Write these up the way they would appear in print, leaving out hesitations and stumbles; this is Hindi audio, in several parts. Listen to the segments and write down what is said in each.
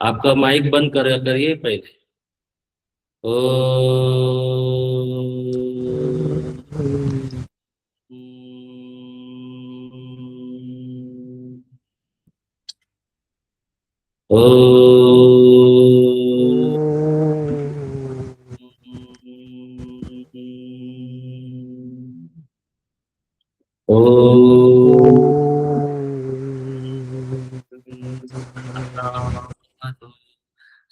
आपका माइक बंद करिए पहले। ओ ओ ओ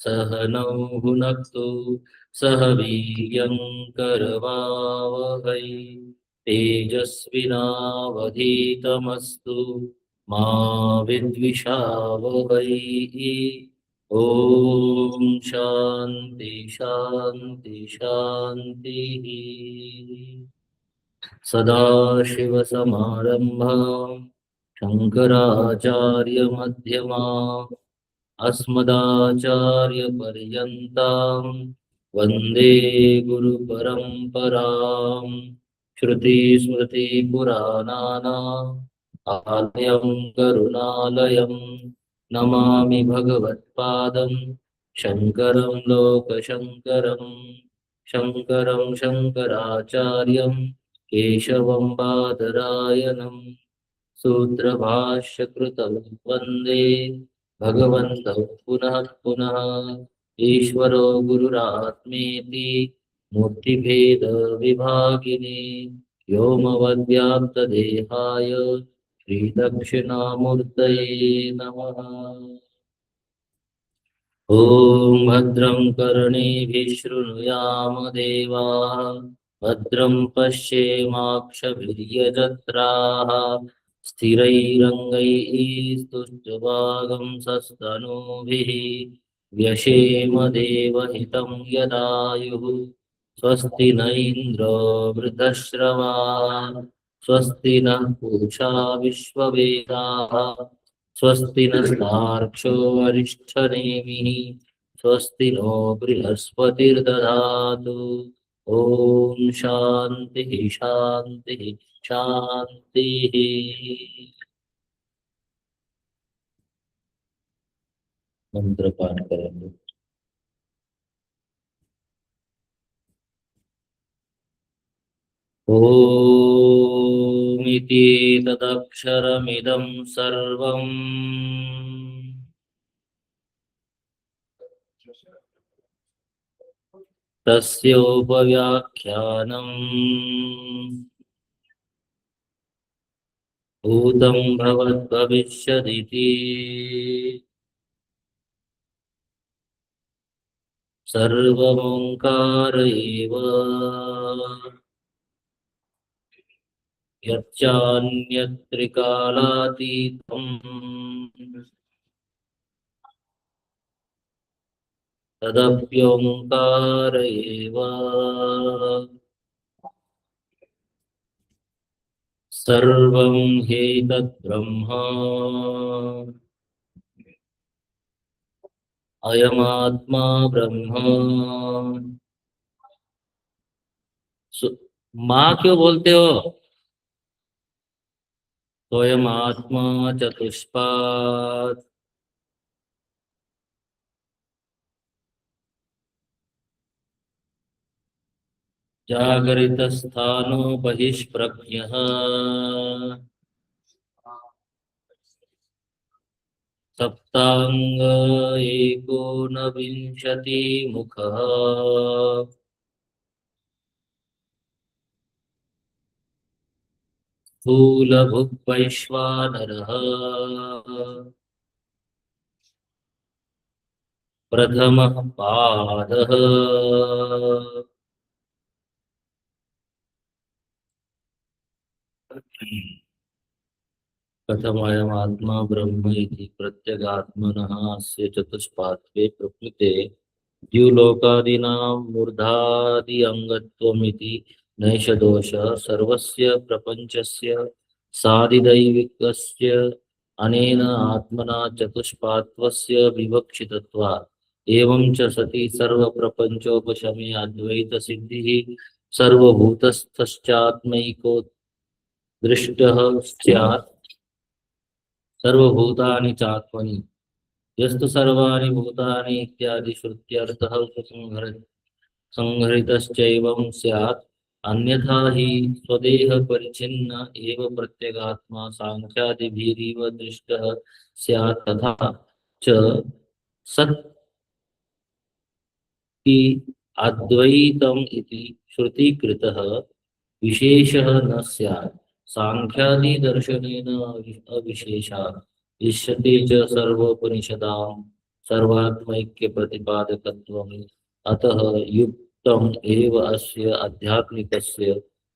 सहनौ भुनक्तु सह वीर्यं करवावहै तेजस्विनावधीतमस्तु मा विद्विषावहै। ॐ शान्ति शान्ति शान्तिः। सदाशिवसमारम्भां शङ्कराचार्यमध्यमाम् अस्मदाचार्यपर्यन्तां वन्दे गुरुपरम्पराम्। श्रुतिस्मृतिपुराणानाम् आलयं करुणालयं नमामि भगवत्पादं शङ्करं लोकशङ्करं। शङ्करं शङ्कराचार्यं केशवं बादरायणं सूत्रभाष्यकृतौ वन्दे भगवन्तौ पुनः पुनः। ईश्वरो गुरुरात्मेति मूर्तिभेद विभागिने व्योमवद्व्याप्तदेहाय श्रीदक्षिणामूर्तये नमः। ॐ भद्रं कर्णेभिः शृणुयाम देवाः भद्रं पश्येमाक्षभिर्यजत्राः स्थिरैरङ्गैस्तुष्टुवागंसस्तनूभिः व्यशेम देवहितं यदायुः। स्वस्ति न इन्द्रो वृद्धश्रवाः स्वस्ति नः पूषा विश्ववेदाः स्वस्ति नस्तार्क्ष्यो वरिष्ठनेमिः स्वस्ति नो बृहस्पतिर्दधातु। ॐ शान्तिः शान्तिः शान्तिः। मंत्र पाठ करेंगे। ॐ इति तदक्षरमिदं सर्वम् तस्योपव्याख्यानम् भूतं भवद्भविष्यदिति सर्वमोङ्कार एव यच्चान्यत्रिकालातीतं तदप्योङ्कार एव सर्वं ह्येतद्ब्रह्म अयमात्मा ब्रह्म। माँ क्यों बोलते हो? स्वयमात्मा चतुष्पाद जागरितस्थानो बहिष्प्रज्ञः सप्तांग एकोनविंशति मुखः स्थूलभुक्वैश्वानरः प्रथमः पादः कथमयम् आत्मा ब्रह्म इति प्रत्यगात्मनः अस्य चतुष्पात्वे प्रकृते द्युलोकादीनां मूर्धादि अंगत्वमिति नैष दोषः सर्वस्य प्रपञ्चस्य साधिदैविकस्य अनेन आत्मना चतुष्पात्वस्य विवक्षितत्वात्। एवं च सति सर्वप्रपञ्चोपशमे अद्वैतसिद्धिः सर्वभूतस्थश्चात्मैको दृष्टः स्यात् सर्वभूतानि चात्मनि यस्तु सर्वाणि भूतानि इत्यादि श्रुत्यर्थः संहृतश्चैवं स्यात् अन्यथा हि स्वदेह परिचिन्न एव प्रत्यगात्मा सांख्यादिभिरिव दृष्टः स्यात् तथा च सत् कि अद्वैतम् इति श्रुतिकृतः विशेषः न स्यात् सांख्यादि दर्शनेन अविशेषात् इष्यते च सर्वोपनिषदां सर्वात्मैक्य प्रतिपादकत्वम् अतः युक्तम् एव अस्य आध्यात्मिकस्य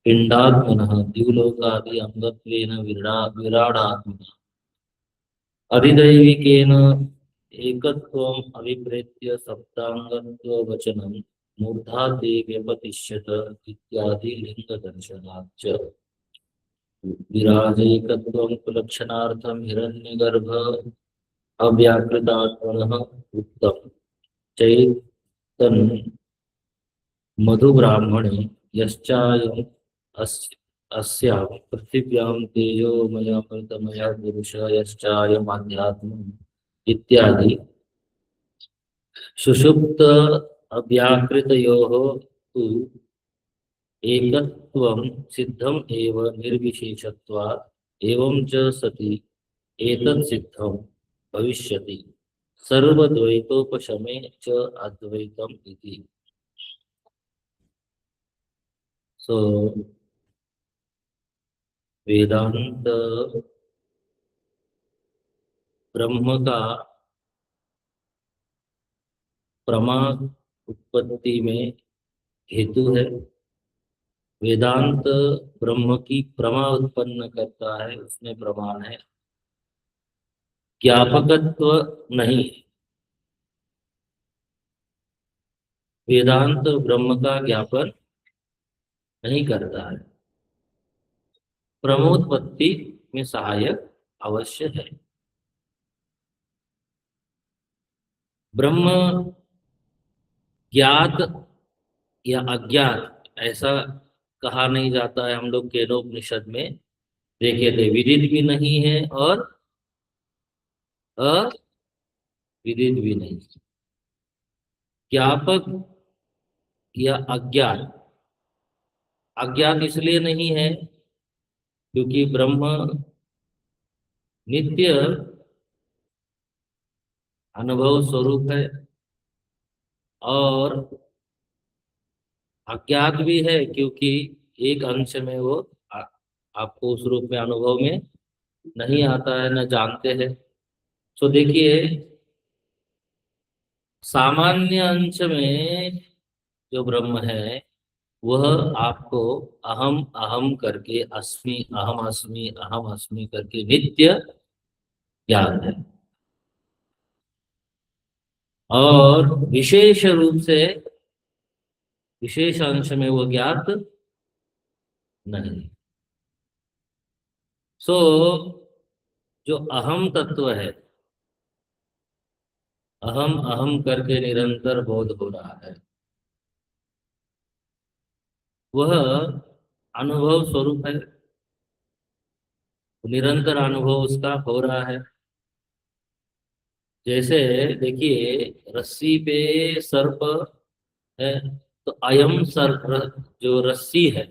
पिण्डात्मनः द्युलोकादि अंगत्वेन विराडात्मनः अधिदैविकेन एकत्वम् अभिप्रेत्य सप्तांगत्ववचनं मूर्धा ते व्यपतिष्यत इत्यादि लिंगदर्शनात् च विराजैकत्वं कुलक्षणार्थं हिरण्यगर्भ अव्याकृतात्मनः उक्तम् चैतन् मधुब्राह्मणे यश्चायम् अस्यां पृथिव्यां तेजोमयमृतमय पुरुष यश्चायम् आध्यात्मम् इत्यादि सुषुप्त अव्याकृतयोः तु एकत्वं सिद्धम् एव निर्विशेषत्वात् एवं च सति एतत् सिद्धं भविष्यति सर्वद्वैतोपशमे च अद्वैतम् इति। सो वेदांत ब्रह्म का प्रमा उत्पत्ति में हेतु है। वेदांत ब्रह्म की प्रमा उत्पन्न करता है, उसमें प्रमाण है। ज्ञापकत्व नहीं, वेदांत ब्रह्म का ज्ञापन नहीं करता है। ब्रह्मोत्पत्ति में सहायक अवश्य है। ब्रह्म ज्ञात या अज्ञात ऐसा कहा नहीं जाता है। हम लोग केनोपनिषद में देखे थे, विदित भी नहीं है और अविदित भी नहीं। ज्ञापक या अज्ञात, अज्ञात इसलिए नहीं है क्योंकि ब्रह्म नित्य अनुभव स्वरूप है, और अज्ञात भी है क्योंकि एक अंश में वो आपको उस रूप में अनुभव में नहीं आता है, न जानते हैं। तो देखिए, सामान्य अंश में जो ब्रह्म है वह आपको अहम अहम करके अहम अस्मि करके नित्य ज्ञान है, और विशेष रूप से विशेष अंश में वो ज्ञात नहीं। सो जो अहम तत्व है, अहम अहम करके निरंतर बोध हो रहा है, वह अनुभव स्वरूप है। निरंतर अनुभव उसका हो रहा है। जैसे देखिए, रस्सी पे सर्प है, तो अयम सर्प जो रस्सी है,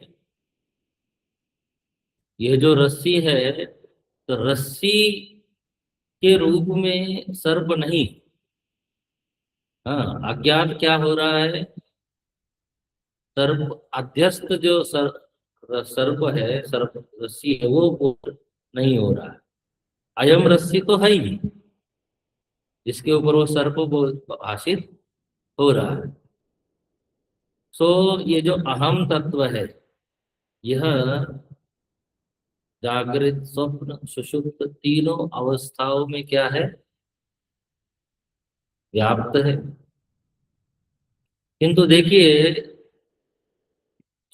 यह जो रस्सी है, तो रस्सी के रूप में सर्प नहीं। हाँ, अज्ञात क्या हो रहा है, सर्प अध्यस्त जो सर्प है, सर्प रस्सी है, वो नहीं हो रहा है। अयम रस्सी तो है ही, जिसके ऊपर वो सर्प भाषित हो रहा है। सो ये जो अहम तत्व है, यह जागृत स्वप्न सुषुप्त तीनों अवस्थाओं में क्या है, व्याप्त है। किंतु देखिए,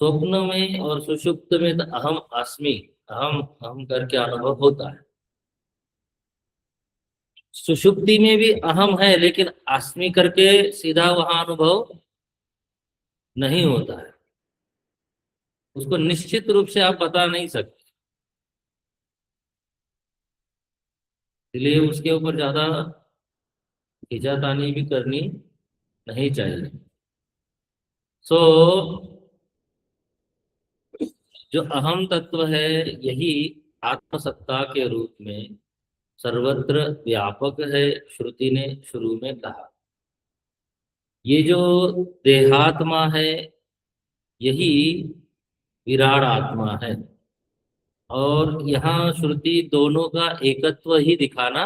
स्वप्न में और सुषुप्त में तो अहम अस्मि, अहम अहम करके अनुभव होता है। सुषुप्ति में भी अहम है, लेकिन अस्मि करके सीधा वहां अनुभव नहीं होता है। उसको निश्चित रूप से आप बता नहीं सकते, इसलिए उसके ऊपर ज्यादा खींचातानी भी करनी नहीं चाहिए। सो जो अहम तत्व है, यही आत्मसत्ता के रूप में सर्वत्र व्यापक है, श्रुति ने शुरू में कहा। ये जो देहात्मा है, यही विराट आत्मा है। और यहाँ श्रुति दोनों का एकत्व ही दिखाना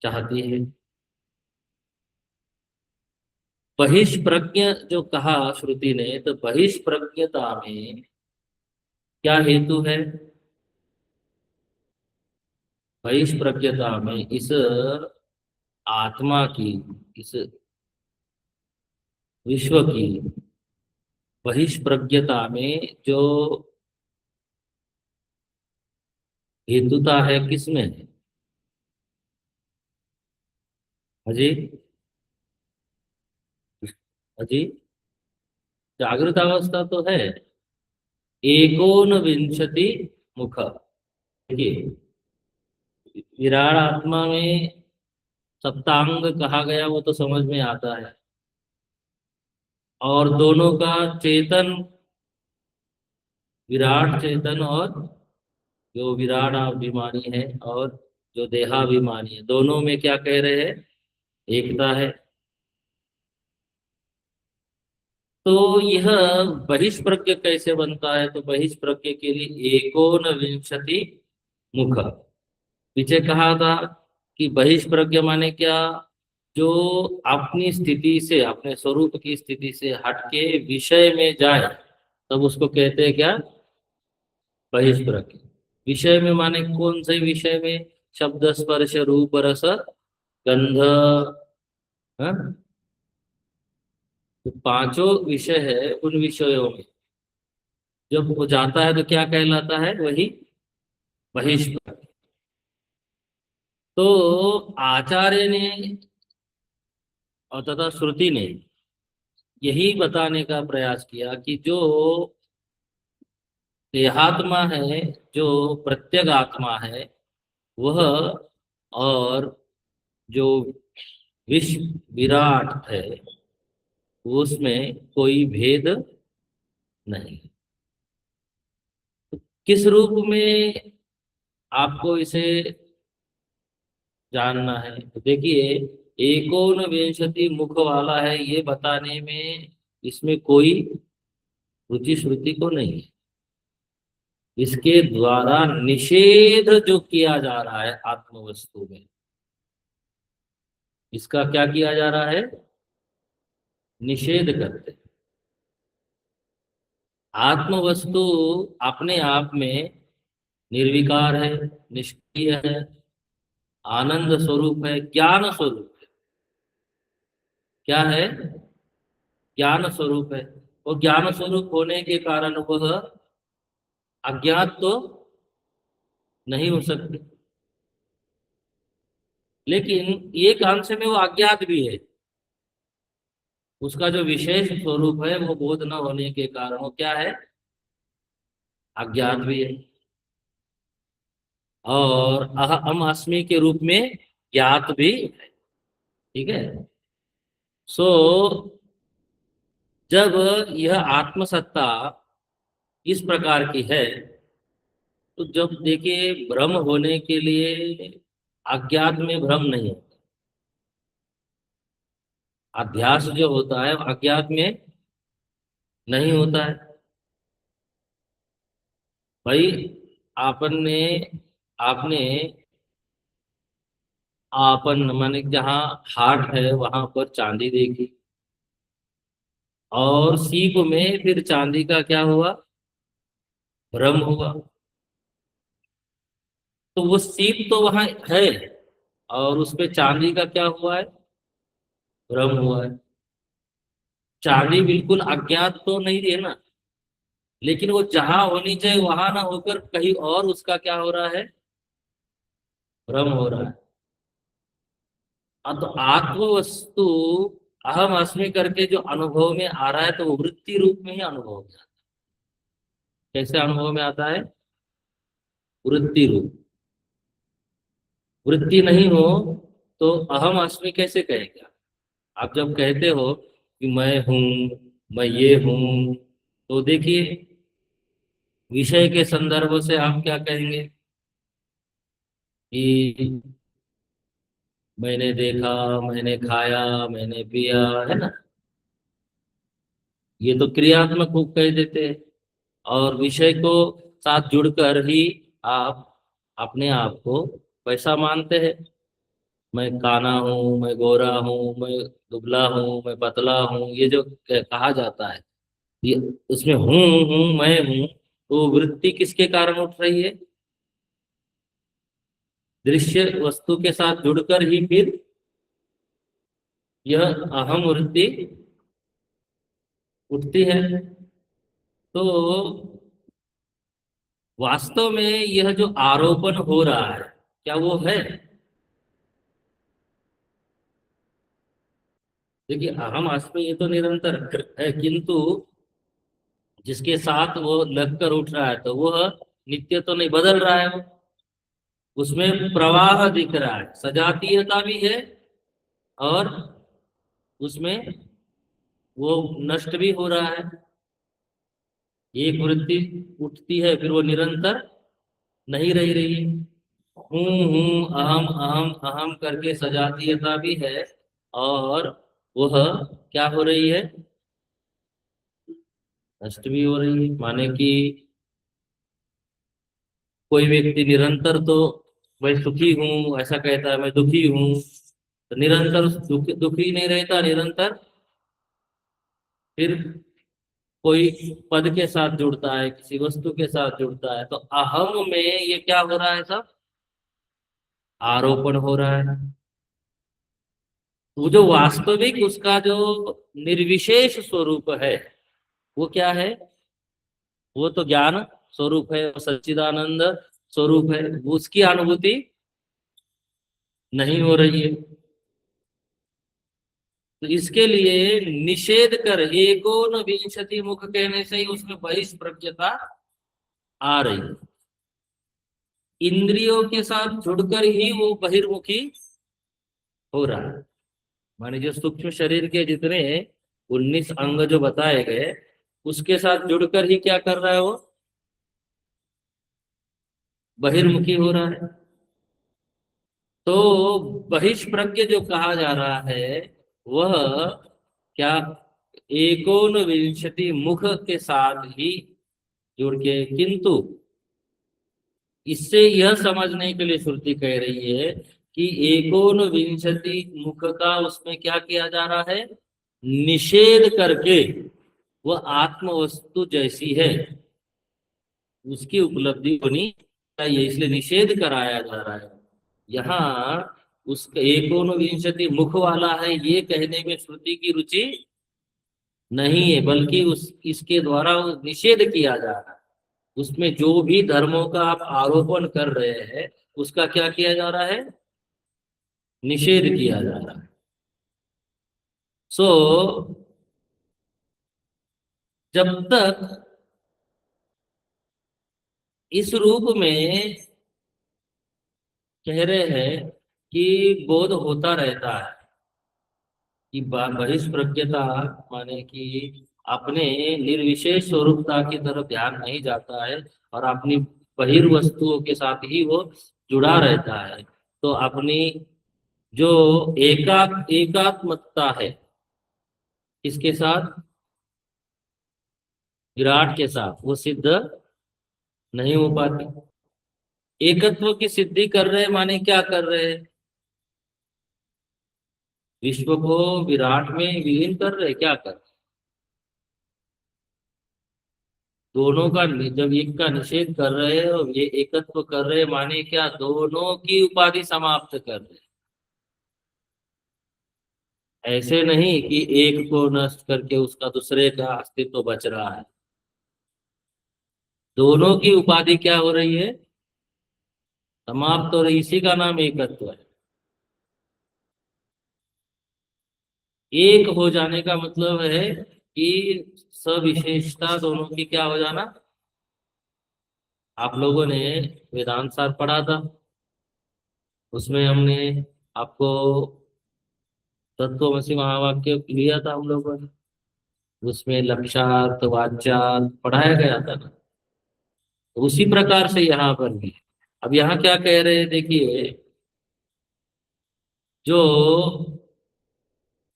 चाहती है। बहिष्प्रज्ञ जो कहा श्रुति ने, तो बहिष्प्रज्ञता में क्या हेतु है? बहिष्प्रज्ञता में इस आत्मा की, इस विश्व की बहिष्प्रज्ञता में जो हेतुता है, किसमें है? अजी, अजी, जागृत अवस्था तो है। एकोन विंशति मुख, देखिए, विराट आत्मा में सप्तांग कहा गया, वो तो समझ में आता है। और दोनों का चेतन, विराट चेतन और जो विराट अभिमानी है और जो देहाभिमानी है, दोनों में क्या कह रहे हैं? एकता है। तो यह बहिष्प्रज्ञ कैसे बनता है? तो बहिष्प्रज्ञ के लिए एकोन विंशति मुख, पीछे कहा था कि बहिष्प्रज्ञ माने क्या? जो अपनी स्थिति से, अपने स्वरूप की स्थिति से हटके विषय में जाए, तब उसको कहते हैं क्या? बहिष्प्रज्ञ। विषय में माने कौन से विषय में? शब्द स्पर्श रूप रस गंध, हाँ? तो पांचों विषय है, उन विषयों में जब वो जाता है तो क्या कहलाता है? वही बहिष्प्रज्ञ। तो आचार्य ने और तथा श्रुति ने यही बताने का प्रयास किया कि जो देहात्मा है, जो प्रत्यग आत्मा है, वह और जो विश्व विराट है, उसमें कोई भेद नहीं। किस रूप में आपको इसे जानना है? तो देखिए, एकोन विंशति मुख वाला है, ये बताने में इसमें कोई रुचि श्रुति को नहीं है। इसके द्वारा निषेध जो किया जा रहा है आत्मवस्तु में, इसका क्या किया जा रहा है? निषेध करते। आत्मवस्तु अपने आप में निर्विकार है, निष्क्रिय है, आनंद स्वरूप है, ज्ञान स्वरूप है। क्या है? ज्ञान स्वरूप है। और ज्ञान स्वरूप होने के कारण वह अज्ञात तो नहीं हो सकती, लेकिन एक अंश में वो अज्ञात भी है। उसका जो विशेष स्वरूप है, वो बोध न होने के कारण वो क्या है? अज्ञात भी है। और अहम अस्मि के रूप में ज्ञात भी है। ठीक है। सो जब यह आत्मसत्ता इस प्रकार की है, तो जब देखिए, भ्रम होने के लिए अज्ञात में भ्रम नहीं होता। अध्यास जो होता है वो अज्ञात में नहीं होता है। भाई, आपने आपने आपन माने जहाँ हाट है वहां पर चांदी देखी, और सीप में फिर चांदी का क्या हुआ? भ्रम हुआ। तो वो सीप तो वहां है, और उस पे चांदी का क्या हुआ है? भ्रम हुआ है। चांदी बिल्कुल अज्ञात तो नहीं है ना, लेकिन वो जहां होनी चाहिए वहां ना होकर कहीं और उसका क्या हो रहा है? भ्रम हो रहा है। अब तो आत्मवस्तु अहम अस्मि करके जो अनुभव में आ रहा है, तो वो वृत्ति रूप में ही अनुभव में आता है। कैसे अनुभव में आता है? वृत्ति रूप। वृत्ति नहीं हो तो अहम अस्मि कैसे कहेगा? आप जब कहते हो कि मैं हूँ, मैं ये हूँ, तो देखिए विषय के संदर्भ से आप क्या कहेंगे कि मैंने देखा, मैंने खाया, मैंने पिया, है ना? ये तो क्रियात्मक रूप कह देते हैं। और विषय को साथ जुड़कर ही आप अपने आप को वैसा मानते हैं। मैं काना हूँ, मैं गोरा हूँ, मैं दुबला हूँ, मैं पतला हूँ, ये जो कहा जाता है, ये उसमें हूँ मैं हूँ, तो वृत्ति किसके कारण उठ रही है? दृश्य वस्तु के साथ जुड़कर ही फिर यह अहम वृत्ति उठती है। तो वास्तव में यह जो आरोपण हो रहा है, क्या वो है? देखिए अहम आस्मी ये तो निरंतर है, किंतु जिसके साथ वो लगकर उठ रहा है तो वह नित्य तो नहीं, बदल रहा है वो। उसमें प्रवाह दिख रहा है, सजातीयता भी है, और उसमें वो नष्ट भी हो रहा है। एक वृत्ति उठती है, फिर वो निरंतर नहीं रह रही है। हूँ अहम अहम अहम करके सजातीयता भी है, और वह क्या हो रही है? नष्ट भी हो रही है। माने कि कोई व्यक्ति निरंतर तो मैं सुखी हूँ ऐसा कहता है, मैं दुखी हूँ, तो निरंतर दुखी नहीं रहता निरंतर, फिर कोई पद के साथ जुड़ता है, किसी वस्तु के साथ जुड़ता है, तो अहम में ये क्या हो रहा है? सब आरोपण हो रहा है। वो जो वास्तविक उसका जो निर्विशेष स्वरूप है, वो क्या है? वो तो ज्ञान स्वरूप है, वो सच्चिदानंद स्वरूप है, वो उसकी अनुभूति नहीं हो रही है। तो इसके लिए निषेध कर एकोन विंशति मुख कहने से ही उसमें बहिष्प्रज्ञता आ रही है। इंद्रियों के साथ जुड़कर ही वो बहिर्मुखी हो रहा है। माने जो सूक्ष्म शरीर के जितने 19 अंग जो बताए गए, उसके साथ जुड़कर ही क्या कर रहा है वो? बहिर्मुखी हो रहा है। तो बहिष्प्रज्ञ जो कहा जा रहा है, वह क्या एकोन विंशति मुख के साथ ही जुड़ के, किंतु इससे यह समझने के लिए श्रुति कह रही है कि एकोन विंशति मुख का उसमें क्या किया जा रहा है? निषेध करके वह आत्म वस्तु जैसी है उसकी उपलब्धि होनी चाहिए, इसलिए निषेध कराया जा रहा है। यहाँ उसका एकोन विंशति मुख वाला है ये कहने में श्रुति की रुचि नहीं है, बल्कि उस इसके द्वारा वो निषेध किया जा रहा है। उसमें जो भी धर्मों का आप आरोपण कर रहे हैं, उसका क्या किया जा रहा है? निषेध किया जा रहा है। सो जब तक इस रूप में कह रहे हैं कि बोध होता रहता है कि बहिष्प्रज्ञता, माने कि अपने निर्विशेष स्वरूपता की तरफ ध्यान नहीं जाता है, और अपनी बहिर्वस्तुओं के साथ ही वो जुड़ा रहता है, तो अपनी जो एकात्मकता है, किसके साथ? विराट के साथ, वो सिद्ध नहीं हो पाती। एकत्व की सिद्धि कर रहे हैं, माने क्या कर रहे हैं? विश्व को विराट में विलीन कर रहे हैं, क्या कर रहे हैं? दोनों का जब एक का निषेध कर रहे हैं और ये एकत्व कर रहे हैं, माने क्या? दोनों की उपाधि समाप्त कर रहे हैं। ऐसे नहीं कि एक को नष्ट करके उसका दूसरे का अस्तित्व बच रहा है। दोनों की उपाधि क्या हो रही है? समाप्त हो रही, इसी का नाम एकत्व है। एक हो जाने का मतलब है कि सविशेषता दोनों की क्या हो जाना? आप लोगों ने वेदांत सार पढ़ा था, उसमें हमने आपको तत्वमसि महावाक्य लिया था हम लोगों ने, उसमें लक्षार्थ वाच्यार्थ पढ़ाया गया था ना। तो उसी प्रकार से यहाँ पर भी। अब यहाँ क्या कह रहे हैं देखिए, जो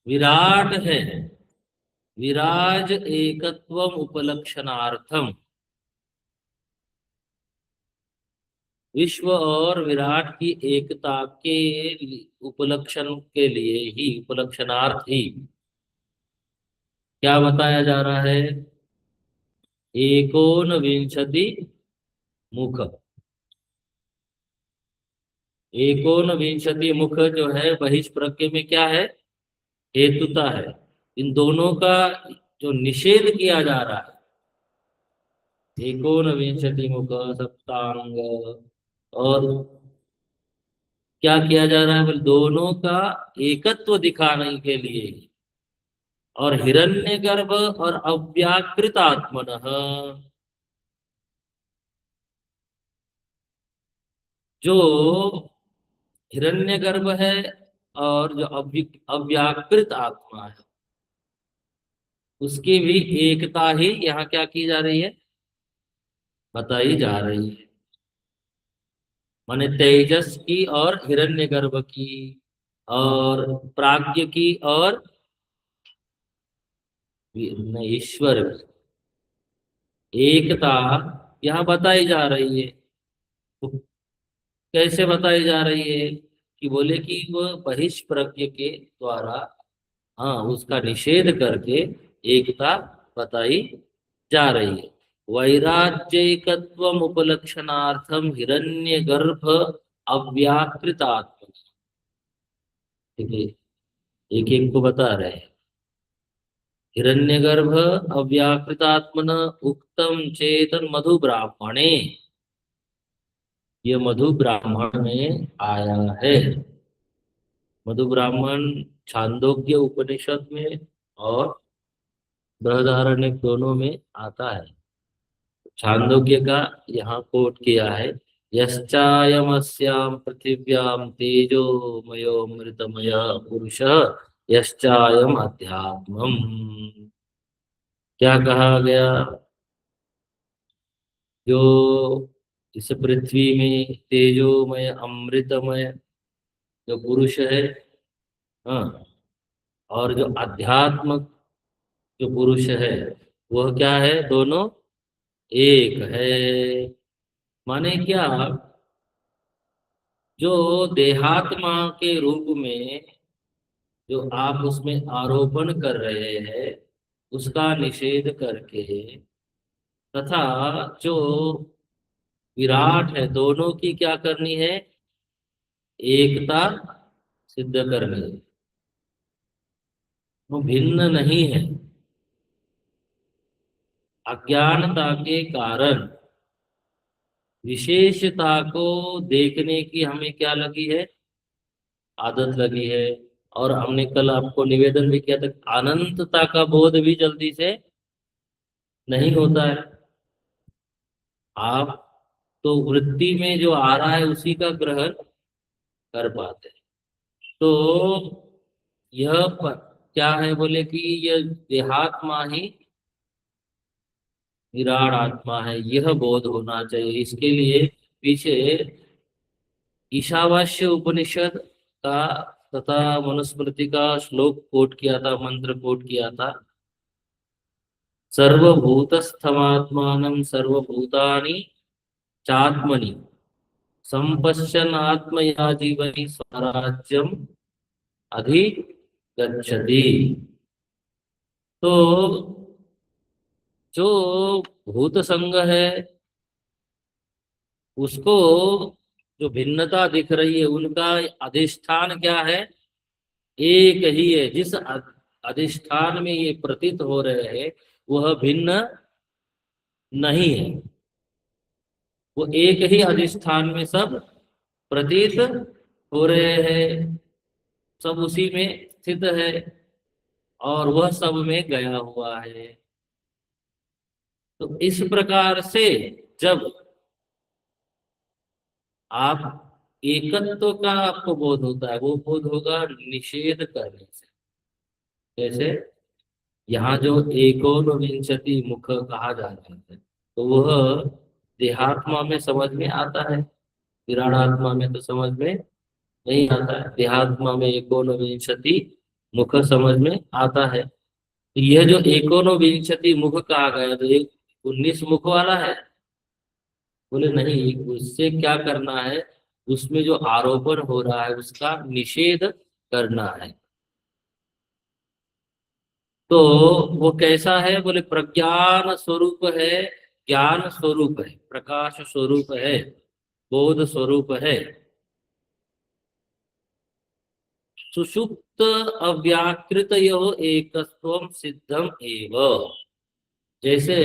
विराट है, विराज एकत्वम उपलक्षणार्थम, विश्व और विराट की एकता के उपलक्षण के लिए ही, उपलक्षणार्थ ही क्या बताया जा रहा है, एकोन विंशति मुख। एकोन विंशति मुख जो है बहिष्प्रज्ञ में क्या है, हेतुता है। इन दोनों का जो निषेध किया जा रहा है, एकोन विंशति मुख सप्तांग, और क्या किया जा रहा है बोले, दोनों का एकत्व दिखाने के लिए। और हिरण्यगर्भ और अव्याकृत आत्मनः, जो हिरण्यगर्भ है और जो अव्याकृत आत्मा है, उसकी भी एकता ही यहाँ क्या की जा रही है, बताई जा रही है। माने तेजस की और हिरण्यगर्भ की और प्राज्ञ की और ईश्वर की एकता यहाँ बताई जा रही है। तो कैसे बताई जा रही है, कि बोले कि वह बहिष्प्रज्ञ के द्वारा, हाँ, उसका निषेध करके एकता बताई जा रही है। वैराज्यकत्व उपलक्षणार्थम हिरण्यगर्भ अव्याकृतात्म, ठीक है, एक एक को बता रहे हैं। हिरण्यगर्भ अव्याकृतात्मन उक्तम चेतन मधु ब्राह्मणे, ये मधु ब्राह्मण में आया है। मधु ब्राह्मण छांदोग्य उपनिषद में और बृहदारण्यक दोनों में आता है। छांदोग्य का यहाँ कोट किया है, यश्चायमस्याम पृथिव्याम तेजोमयोमृतमय पुरुष यश्चायम अध्यात्मम। क्या कहा गया, जो इस पृथ्वी में तेजोमय अमृतमय जो पुरुष है, हाँ, और जो अध्यात्म जो पुरुष है, वह क्या है, दोनों एक है। माने क्या, जो देहात्मा के रूप में जो आप उसमें आरोपण कर रहे हैं, उसका निषेध करके, तथा जो विराट है, दोनों की क्या करनी है, एकता सिद्ध करनी है। वो भिन्न नहीं है। अज्ञानता के कारण विशेषता को देखने की हमें क्या लगी है, आदत लगी है। और हमने कल आपको निवेदन भी किया था, अनंतता का बोध भी जल्दी से नहीं होता है। आप तो वृत्ति में जो आ रहा है उसी का ग्रहण कर पाते हैं। तो यह क्या है बोले कि यह देहात्मा ही विराट आत्मा है, यह बोध होना चाहिए। इसके लिए पीछे ईशावास्य उपनिषद का तथा मनुस्मृति का श्लोक कोट किया था, मंत्र कोट किया था, सर्वभूतस्थमात्मानं सर्वभूतानि चात्मनि संपश्यन् आत्मया जीवनि स्वराज्यम अधिगच्छति। तो जो भूत संग है, उसको जो भिन्नता दिख रही है, उनका अधिष्ठान क्या है, एक ही है। जिस अधिष्ठान में ये प्रतीत हो रहे हैं, वह भिन्न नहीं है। वो एक ही अधिष्ठान में सब प्रतीत हो रहे हैं, सब उसी में स्थित है, और वह सब में गया हुआ है। तो इस प्रकार से जब आप एकत्व का आपको बोध होता है, वो बोध होगा निषेध करने से। जैसे यहाँ जो एकोन विंशति मुख कहा जा रहा है, तो वह देहात्मा में समझ में आता है, विराणात्मा में तो समझ में नहीं आता है। देहात्मा में एकोन विंशति मुख समझ में आता है। तो यह जो एकोन विंशति मुख कहा गया, तो एक 19 मुख वाला है। बोले नहीं, उससे क्या करना है, उसमें जो आरोपण हो रहा है उसका निषेध करना है। तो वो कैसा है, बोले प्रज्ञान स्वरूप है, ज्ञान स्वरूप है, प्रकाश स्वरूप है, बोध स्वरूप है। सुषुप्त अव्याकृत यो एकत्वम सिद्धम एव। जैसे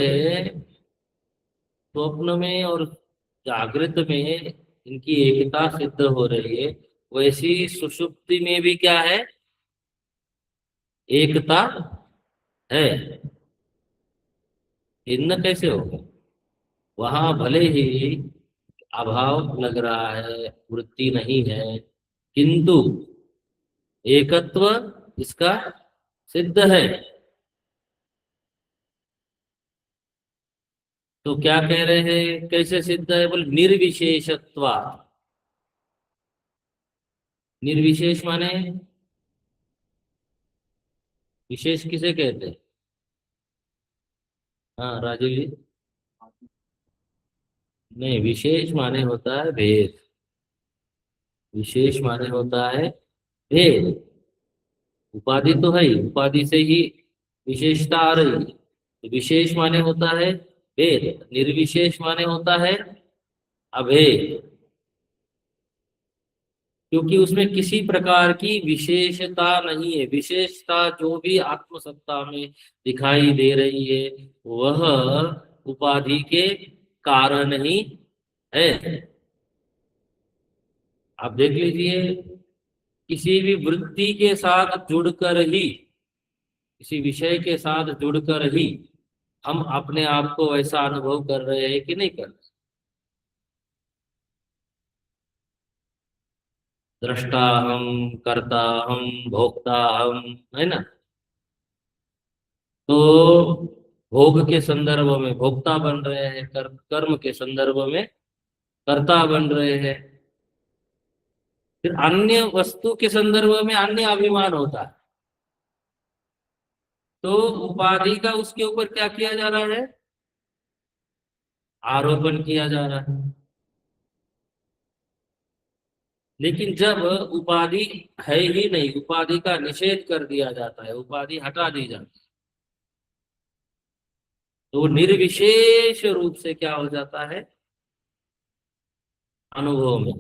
स्वप्न में और जागृत में इनकी एकता सिद्ध हो रही है, वैसी सुषुप्ति में भी क्या है, एकता है। भिन्न कैसे होगा, वहां भले ही अभाव लग रहा है, वृत्ति नहीं है, किंतु एकत्व इसका सिद्ध है। तो क्या कह रहे हैं, कैसे सिद्ध है, बोले निर्विशेषत्वा। निर्विशेष माने विशेष किसे कहते हैं? हाँ राजीव जी। नहीं, विशेष माने होता है भेद। विशेष माने होता है भेद। उपाधि तो है ही, उपाधि से ही विशेषता आ रही है। तो विशेष माने होता है भेद, निर्विशेष माने होता है अभेद। क्योंकि उसमें किसी प्रकार की विशेषता नहीं है। विशेषता जो भी आत्मसत्ता में दिखाई दे रही है, वह उपाधि के कारण ही है। आप देख लीजिए, किसी भी वृत्ति के साथ जुड़कर ही, किसी विषय के साथ जुड़कर ही हम अपने आप को वैसा अनुभव कर रहे हैं कि नहीं कर रहे। दृष्टा हम, कर्ता हम, भोक्ता हम, है ना। तो भोग के संदर्भ में भोक्ता बन रहे हैं, कर्म के संदर्भ में कर्ता बन रहे हैं। फिर अन्य वस्तु के संदर्भ में अन्य अभिमान होता है। तो उपाधि का उसके ऊपर क्या किया जा रहा है, आरोपण किया जा रहा है। लेकिन जब उपाधि है ही नहीं, उपाधि का निषेध कर दिया जाता है, उपाधि हटा दी जाती है, तो वो निर्विशेष रूप से क्या हो जाता है, अनुभव में।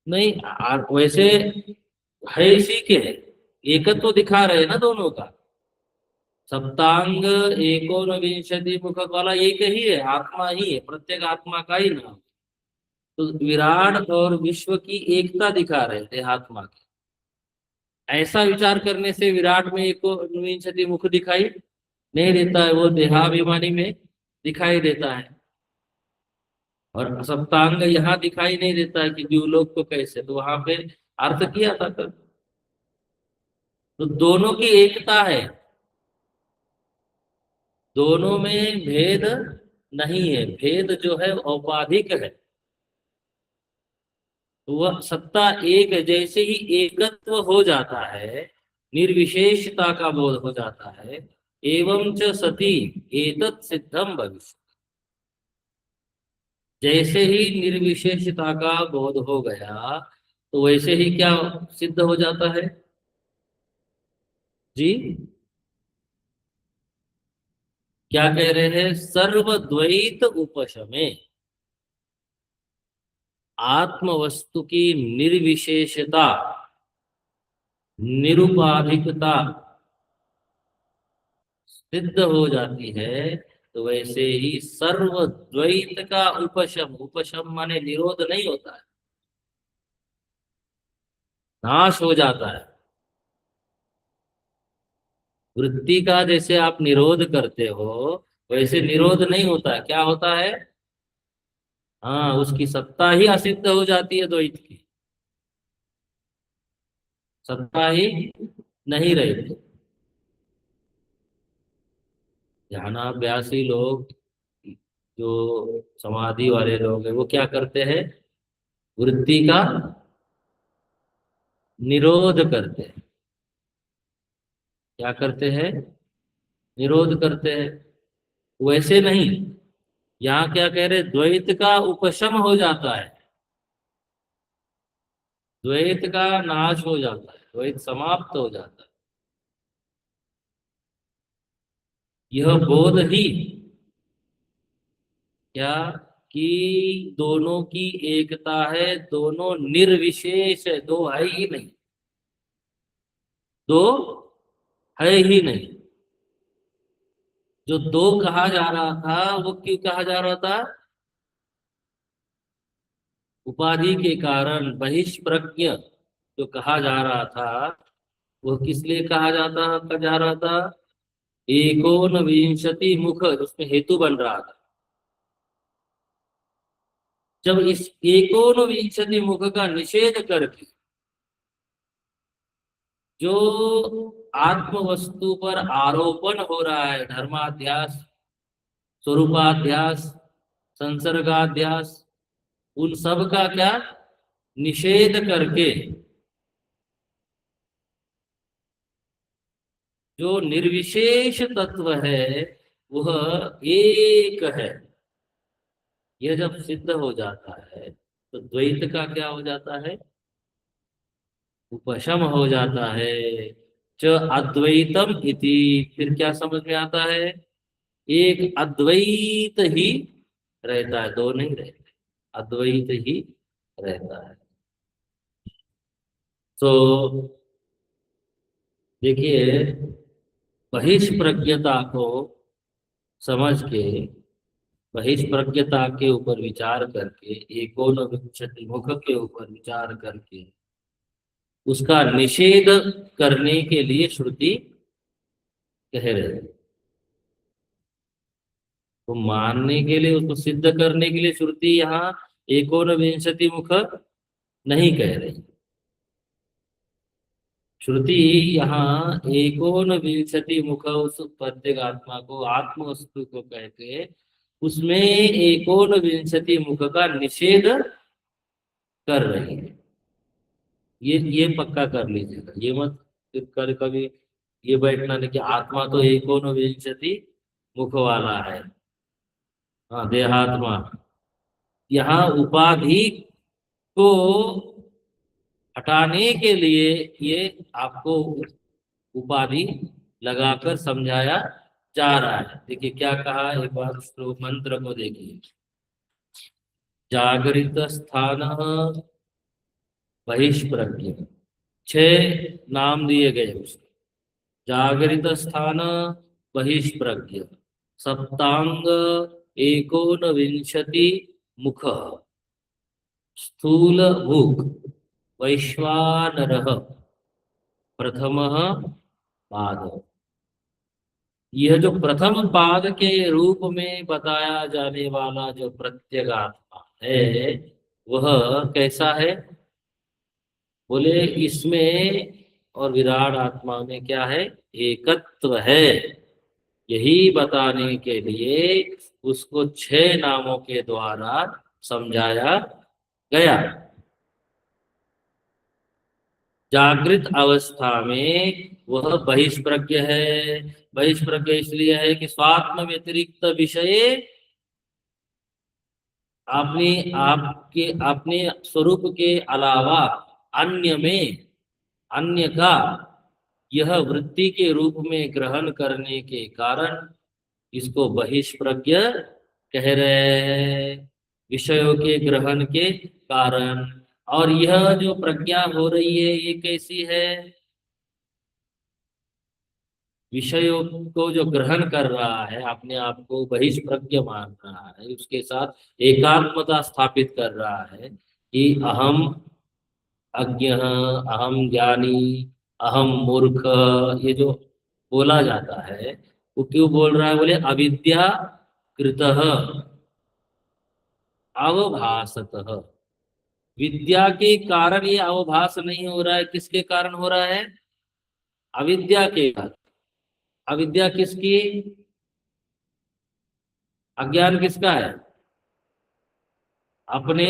नहीं वैसे है इसी के, एकत्व तो दिखा रहे हैं ना दोनों का। सप्तांग एकोन विंशति मुख वाला एक ही है, आत्मा ही है, प्रत्येक आत्मा का ही नाम। तो विराट और विश्व की एकता दिखा रहे थे आत्मा की। ऐसा विचार करने से विराट में एकोन विंशति मुख दिखाई नहीं देता है, वो देहाभिमानी में दिखाई देता है। और सप्तांग यहाँ दिखाई नहीं देता है कि जीवलोक को कैसे, तो वहां पे अर्थ किया था कल। तो दोनों की एकता है, दोनों में भेद नहीं है। भेद जो है औपाधिक है। तो वह सत्ता एक है। जैसे ही एकत्व हो जाता है, निर्विशेषता का बोध हो जाता है, एवं च सती एतत् सिद्धम भविष्य। जैसे ही निर्विशेषता का बोध हो गया, तो वैसे ही क्या सिद्ध हो जाता है जी? क्या कह रहे हैं, सर्वद्वैत उपशमे। आत्म वस्तु की निर्विशेषता, निरुपाधिकता सिद्ध हो जाती है, तो वैसे ही सर्वद्वैत का उपशम, उपशम माने निरोध नहीं होता है, नाश हो जाता है। वृत्ति का जैसे आप निरोध करते हो, वैसे निरोध नहीं होता, क्या होता है? हाँ, उसकी सत्ता ही असिद्ध हो जाती है द्वैत की, सत्ता ही नहीं रहती। ध्यानाभ्यासी लोग, जो समाधि वाले लोग हैं, वो क्या करते हैं? वृत्ति का निरोध करते हैं। क्या करते हैं? निरोध करते हैं। वैसे नहीं, यहाँ क्या कह रहे? द्वैत का उपशम हो जाता है, द्वैत का नाश हो जाता है, द्वैत समाप्त हो जाता है। यह बोध ही क्या, कि दोनों की एकता है, दोनों निर्विशेष है, दो है ही नहीं, दो है ही नहीं। जो दो कहा जा रहा था, वो क्यों कहा जा रहा था? उपाधि के कारण बहिष्प्रज्ञ जो कहा जा रहा था, वो किस लिए कहा जा रहा था? एकोन विंशति मुख उसमें हेतु बन रहा था। जब इस एकोन विंशति मुख का निषेध करके जो आत्म वस्तु पर आरोपण हो रहा है, धर्माध्यास, स्वरूपाध्यास, संसर्गाध्यास, उन सब का क्या निषेध करके जो निर्विशेष तत्व है वह एक है, यह जब सिद्ध हो जाता है तो द्वैत का क्या हो जाता है? उपशम हो जाता है। च अद्वैतम इति, फिर क्या समझ में आता है? एक अद्वैत ही रहता है, दो नहीं रहते, अद्वैत ही रहता है। तो देखिए, बहिष्प्रज्ञता को समझ के, बहिष्प्रज्ञता के ऊपर विचार करके, एकोन विंशति मुख के ऊपर विचार करके उसका निषेध करने के लिए श्रुति कह रहे हैं। तो मानने के लिए, उसको सिद्ध करने के लिए श्रुति यहाँ एकोन विंशति मुख नहीं कह रही। श्रुति यहाँ एकोन विंशति मुख उस प्रत्येगात्मा को, आत्म वस्तु को कहते, उसमें एकोन विंशति मुख का निषेध कर रही है। ये पक्का कर लीजिएगा, ये मत फिर कर कभी ये बैठना नहीं कि आत्मा तो एकोन विंशति मुख वाला है। हाँ, देहात्मा। यहाँ उपाधि को हटाने के लिए ये आपको उपाधि लगाकर समझाया जा रहा है। देखिए क्या कहा, एक बार श्लोक मंत्र को देखिए। जागृत स्थान बहिष्प्रज्ञ, छह नाम दिए गए उसको। जागृत स्थान बहिष्प्रज्ञ, सप्तांग एकोन विंशति मुख, स्थूल भूक वैश्वानरः प्रथम पाद। यह जो प्रथम पाद के रूप में बताया जाने वाला जो प्रत्यगात्मा है, वह कैसा है? बोले इसमें और विराट आत्मा में क्या है? एकत्व है। यही बताने के लिए उसको छह नामों के द्वारा समझाया गया। जागृत अवस्था में वह बहिष्प्रज्ञ है। बहिष्प्रज्ञ इसलिए है कि स्वात्म व्यतिरिक्त विषय, अपने आपके अपने स्वरूप के अलावा अन्य में, अन्य का यह वृत्ति के रूप में ग्रहण करने के कारण इसको बहिष्प्रज्ञ कह रहे हैं, विषयों के ग्रहण के कारण। और यह जो प्रज्ञा हो रही है, ये कैसी है? विषयों को जो ग्रहण कर रहा है, अपने आप को बहिष्प्रज्ञ मान रहा है, उसके साथ एकात्मता स्थापित कर रहा है कि अहम अज्ञ, अहम ज्ञानी, अहम मूर्ख, ये जो बोला जाता है, वो क्यों बोल रहा है? बोले अविद्या कृतः अवभासतः। विद्या के कारण ये अवभास नहीं हो रहा है, किसके कारण हो रहा है? अविद्या के कारण। अविद्या किसकी? अज्ञान किसका है? अपने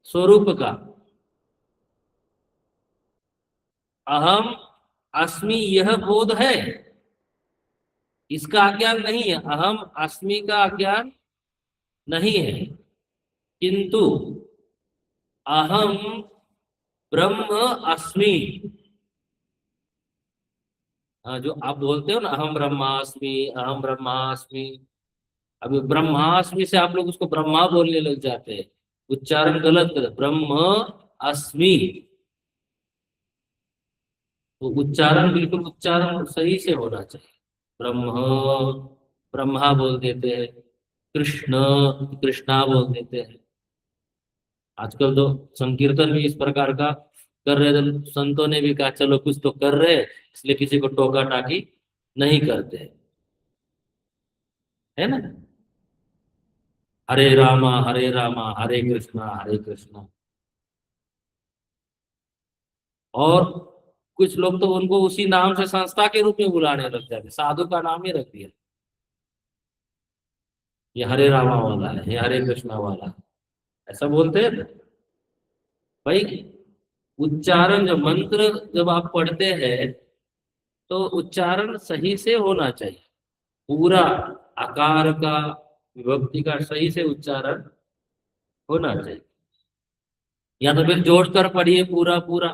स्वरूप का। अहम अस्मि यह बोध है, इसका अज्ञान नहीं है। अहम अस्मि का अज्ञान नहीं है, किंतु अहम ब्रह्म अस्मि। हाँ, जो आप बोलते हो ना, अहम ब्रह्मास्मि, अहम ब्रह्मास्मि। अभी ब्रह्मास्मि से आप लोग उसको ब्रह्मा बोलने लग जाते हैं। उच्चारण गलत कर, ब्रह्म अस्मि। तो उच्चारण बिल्कुल उच्चारण सही से होना चाहिए। ब्रह्म, ब्रह्मा बोल देते हैं। कृष्ण, कृष्णा बोल देते हैं। आजकल तो संकीर्तन भी इस प्रकार का कर रहे थे, संतों ने भी कहा चलो कुछ तो कर रहे हैं, इसलिए किसी को टोका टाकी नहीं करते, है ना। हरे रामा हरे कृष्णा। और कुछ लोग तो उनको उसी नाम से संस्था के रूप में बुलाने लग जाते, साधु का नाम ही रख दिया। ये हरे रामा वाला है, ये हरे कृष्णा वाला है, ऐसा बोलते हैं ना। भाई, उच्चारण जब मंत्र जब आप पढ़ते हैं तो उच्चारण सही से होना चाहिए। पूरा आकार का, विभक्ति का सही से उच्चारण होना चाहिए। या तो फिर जोड़ कर पढ़िए पूरा पूरा,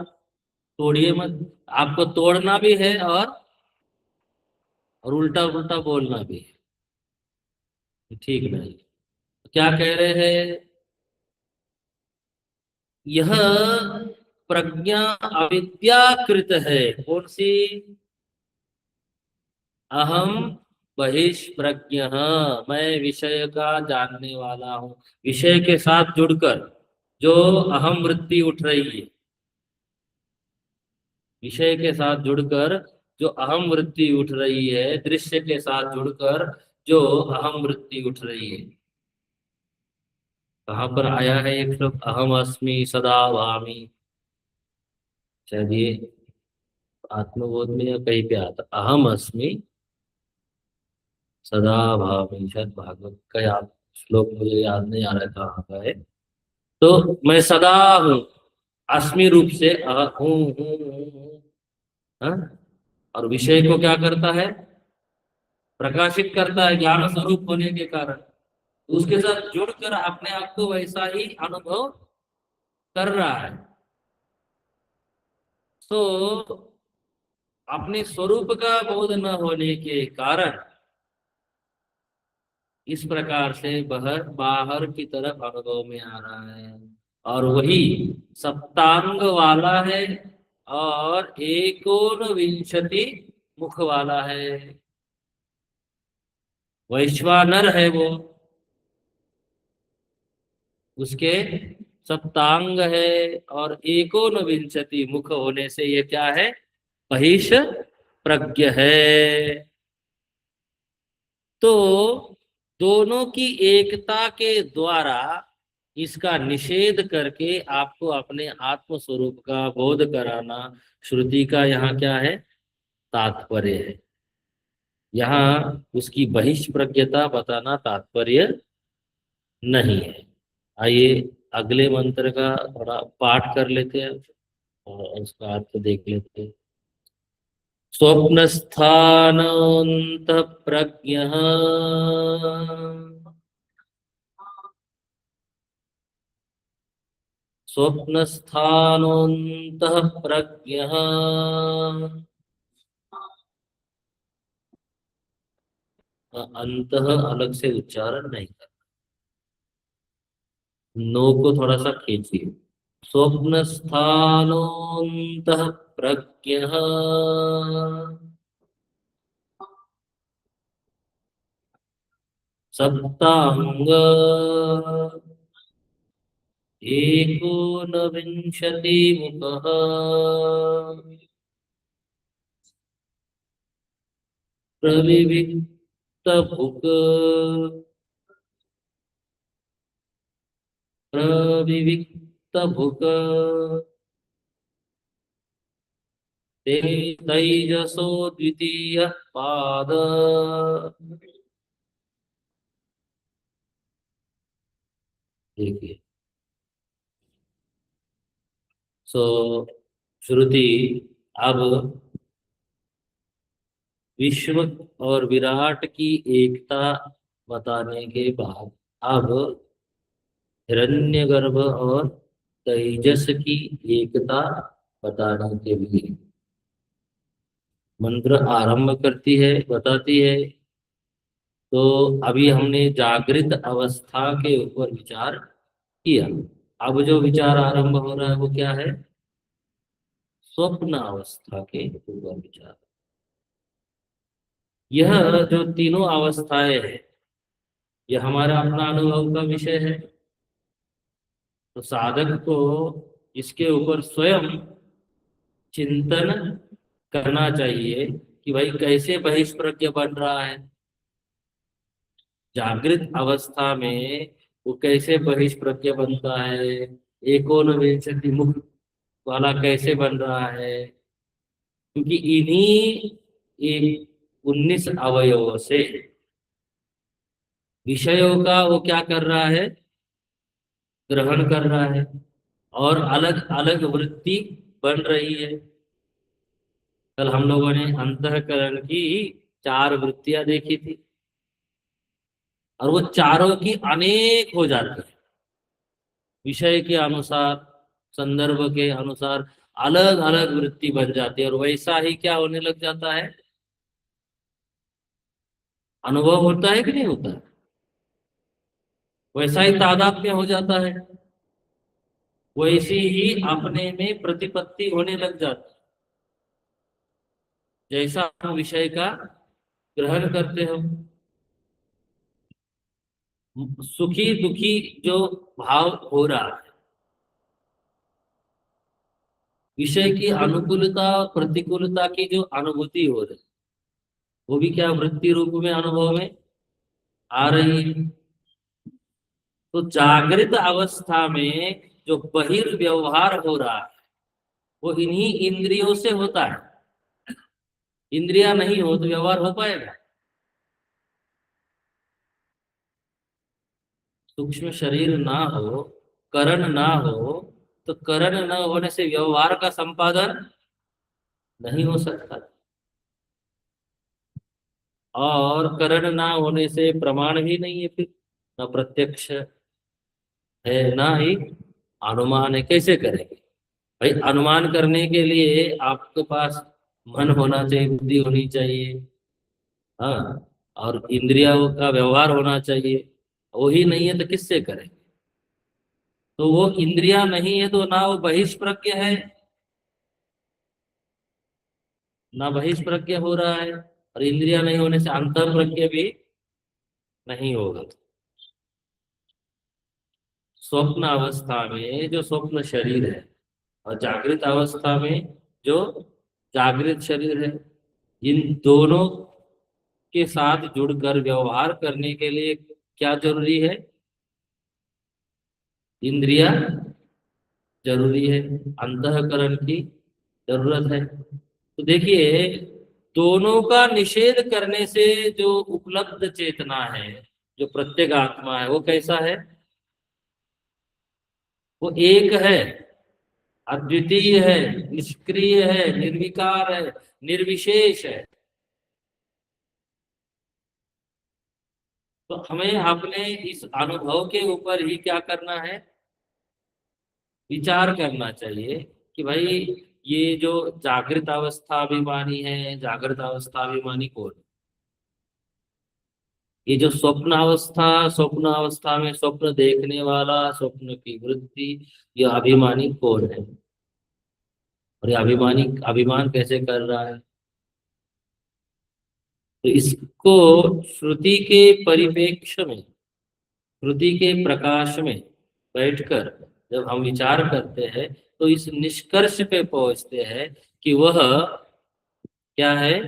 तोड़िए मत। आपको तोड़ना भी है और उल्टा उल्टा बोलना भी है, ठीक नहीं। क्या कह रहे हैं? यह प्रज्ञा अविद्याकृत है। कौन सी? अहम बहिष्प्रज्ञ, मैं विषय का जानने वाला हूँ। विषय के साथ जुड़कर जो अहम वृत्ति उठ रही है, विषय के साथ जुड़कर जो अहम वृत्ति उठ रही है, दृश्य के साथ जुड़कर जो अहम वृत्ति उठ रही है। कहाँ पर आया है एक शब्द, अहम अस्मि सदा भामि? शायद ये आत्मबोध में या कहीं पे आता, अहम अस्मि सदा भामि। शायद भागवत का याद श्लोक मुझे याद नहीं आ रहा है कहाँ का है। तो मैं सदा हूँ, अस्मि रूप से हूँ। हाँ? और विषय को क्या करता है? प्रकाशित करता है, ज्ञान स्वरूप होने के कारण। उसके साथ जुड़कर अपने आप को वैसा ही अनुभव कर रहा है। तो अपने स्वरूप का बोध न होने के कारण इस प्रकार से बाहर बाहर की तरफ अनुभव में आ रहा है। और वही सप्तांग वाला है और एकोन विंशति मुख वाला है। वैश्वानर है वो, उसके सप्तांग है और एकोन विंशति मुख होने से ये क्या है? महिष प्रज्ञ है। तो दोनों की एकता के द्वारा इसका निषेध करके आपको अपने आत्म स्वरूप का बोध कराना श्रुति का यहाँ क्या है? तात्पर्य है। यहाँ उसकी बहिष्प्रज्ञता बताना तात्पर्य नहीं है। आइए अगले मंत्र का थोड़ा पाठ कर लेते हैं और उसका अर्थ देख लेते हैं। स्वप्नस्थानंत प्रज्ञ, स्वप्नस्थानोऽन्तः प्रज्ञः। अंतः अलग से उच्चारण नहीं कर, नो को थोड़ा सा खींचिए। स्वप्नस्थानोऽन्तः प्रज्ञः सप्तांग एकोनविंशति मुखः। प्रविविक्त भुक प्रविविक्त भुक ते तैजसो द्वितीय पाद। देखिए, सो श्रुति अब विश्व और विराट की एकता बताने के बाद अब हिरण्यगर्भ और तेजस की एकता बताने के लिए मंत्र आरंभ करती है, बताती है। तो अभी हमने जागृत अवस्था के ऊपर विचार किया। अब जो विचार आरंभ हो रहा है वो क्या है? स्वप्न अवस्था के ऊपर विचार। यह जो तीनों अवस्थाएं हैं, यह हमारा अपना अनुभव का विषय है। तो साधक को इसके ऊपर स्वयं चिंतन करना चाहिए कि भाई कैसे बहिष्प्रज्ञ बन रहा है, जागृत अवस्था में वो कैसे बहिष्प्रज्ञ बनता है, एकोनविंशति मुख वाला कैसे बन रहा है। क्योंकि इन्हीं एक 19 अवयवों से विषयों का वो क्या कर रहा है? ग्रहण कर रहा है, और अलग अलग वृत्ति बन रही है। कल हम लोगों ने अंतःकरण की 4 वृत्तियां देखी थी, और वो चारों की अनेक हो जाती है। विषय के अनुसार, संदर्भ के अनुसार अलग अलग वृत्ति बन जाती है, और वैसा ही क्या होने लग जाता है? अनुभव होता है कि नहीं होता है? वैसा ही तादात्म्य हो जाता है, वैसी ही अपने में प्रतिपत्ति होने लग जाती है। जैसा हम विषय का ग्रहण करते हो, सुखी दुखी जो भाव हो रहा है, विषय की अनुकूलता और प्रतिकूलता की जो अनुभूति हो रही, वो भी क्या वृत्ति रूप में अनुभव में आ रही है। तो जागृत अवस्था में जो बहिर्व्यवहार हो रहा है वो इन्हीं इंद्रियों से होता है। इंद्रियां नहीं हो तो व्यवहार हो पाएगा? सूक्ष्म शरीर ना हो, करण ना हो, तो करण न होने से व्यवहार का संपादन नहीं हो सकता, और करण ना होने से प्रमाण भी नहीं है फिर। न प्रत्यक्ष है ना ही अनुमान है, कैसे करेंगे? भाई अनुमान करने के लिए आपके पास मन होना चाहिए, बुद्धि होनी चाहिए, हाँ, और इंद्रियों का व्यवहार होना चाहिए। वही नहीं है तो किससे करें? तो वो इंद्रियां नहीं है तो ना वो बहिष्प्रज्ञ है, ना बहिष्प्रज्ञ हो रहा है, और इंद्रियां नहीं होने से अंतःप्रज्ञ भी नहीं होगा। स्वप्न अवस्था में जो स्वप्न शरीर है, और जागृत अवस्था में जो जागृत शरीर है, इन दोनों के साथ जुड़कर व्यवहार करने के लिए क्या जरूरी है? इंद्रिया जरूरी है, अंतःकरण की जरूरत है। तो देखिए, दोनों का निषेध करने से जो उपलब्ध चेतना है, जो प्रत्येक आत्मा है, वो कैसा है? वो एक है, अद्वितीय है, निष्क्रिय है, निर्विकार है, निर्विशेष है। तो हमें अपने इस अनुभव के ऊपर ही क्या करना है? विचार करना चाहिए कि भाई ये जो जागृत अवस्था अभिमानी है, जागृत अवस्था अभिमानी कौन है? ये जो स्वप्न अवस्था में स्वप्न देखने वाला, स्वप्न की वृत्ति, ये अभिमानी कौन है? और ये अभिमानी अभिमान कैसे कर रहा है? तो इसको श्रुति के परिप्रेक्ष्य में, श्रुति के प्रकाश में बैठकर जब हम विचार करते हैं, तो इस निष्कर्ष पे पहुंचते हैं कि वह क्या है?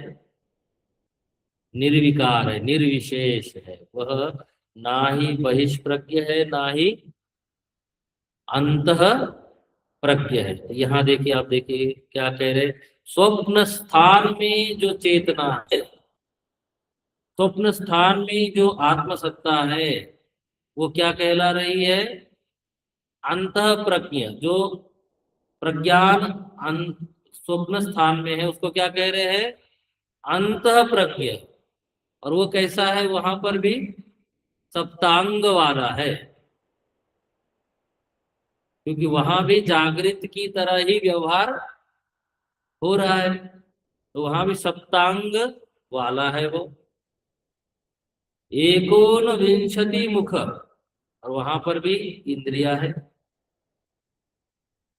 निर्विकार है, निर्विशेष है, वह ना ही बहिष्प्रज्ञ है ना ही अंतः प्रज्ञ है। यहाँ देखिए, आप देखिए क्या कह रहे, स्वप्न स्थान में जो चेतना है, स्वप्न स्थान में जो आत्मसत्ता है, वो क्या कहला रही है? अंतः प्रज्ञ। जो प्रज्ञान स्वप्न स्थान में है, उसको क्या कह रहे हैं? अंतः प्रज्ञ। और वो कैसा है? वहां पर भी सप्तांग वाला है, क्योंकि वहां भी जागृत की तरह ही व्यवहार हो रहा है, तो वहां भी सप्तांग वाला है वो। एकोन विंशति मुख, और वहां पर भी इंद्रिया है,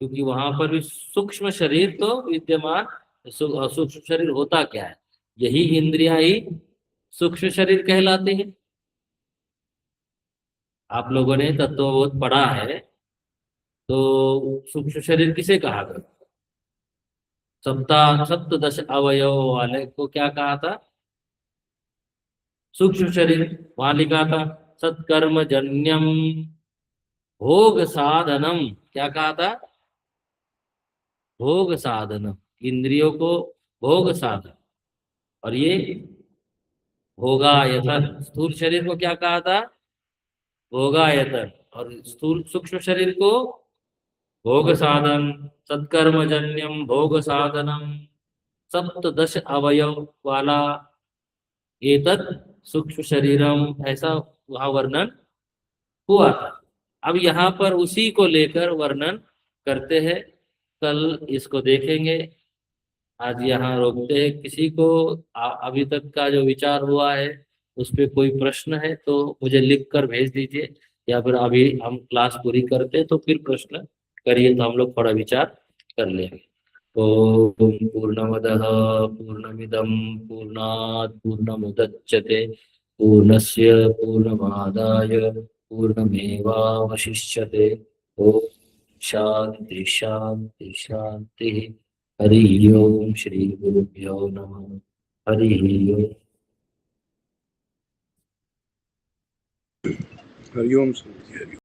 क्योंकि वहां पर भी सूक्ष्म शरीर तो विद्यमान। सूक्ष्म शरीर होता क्या है? यही इंद्रिया ही सूक्ष्म शरीर कहलाते हैं। आप लोगों ने तत्वबोध पढ़ा है, तो सूक्ष्म शरीर किसे कहा गया? सप्तदश अवयव वाले को क्या कहा था? सूक्ष्म शरीर। वहां लिखा था सत्कर्म जन्यम भोग साधनम। क्या कहा था? भोग साधनम, इंद्रियों को भोग साधन। और ये भोगायतन, स्थूल शरीर को क्या कहा था? भोगायतन। और स्थूल सूक्ष्म शरीर को भोग साधन। सत्कर्म जन्यम भोग साधनम सप्तदश अवयव वाला एतत् सूक्ष्म शरीरम, ऐसा वहां वर्णन हुआ था। अब यहाँ पर उसी को लेकर वर्णन करते हैं, कल इसको देखेंगे। आज यहाँ रोकते हैं। किसी को अभी तक का जो विचार हुआ है उस पे कोई प्रश्न है तो मुझे लिख कर भेज दीजिए, या फिर अभी हम क्लास पूरी करते हैं तो फिर प्रश्न करिए, तो हम लोग थोड़ा विचार कर लेंगे। ओम पूर्णमदः पूर्णमिदं पूर्णात् पूर्णमुदच्यते पूर्णस्य पूर्णमादाय पूर्णमेवावशिष्यते। ओम शांति शांति शांति। हरि ओम श्री गुरुभ्यो नमः। हरि ओम। हरिओम।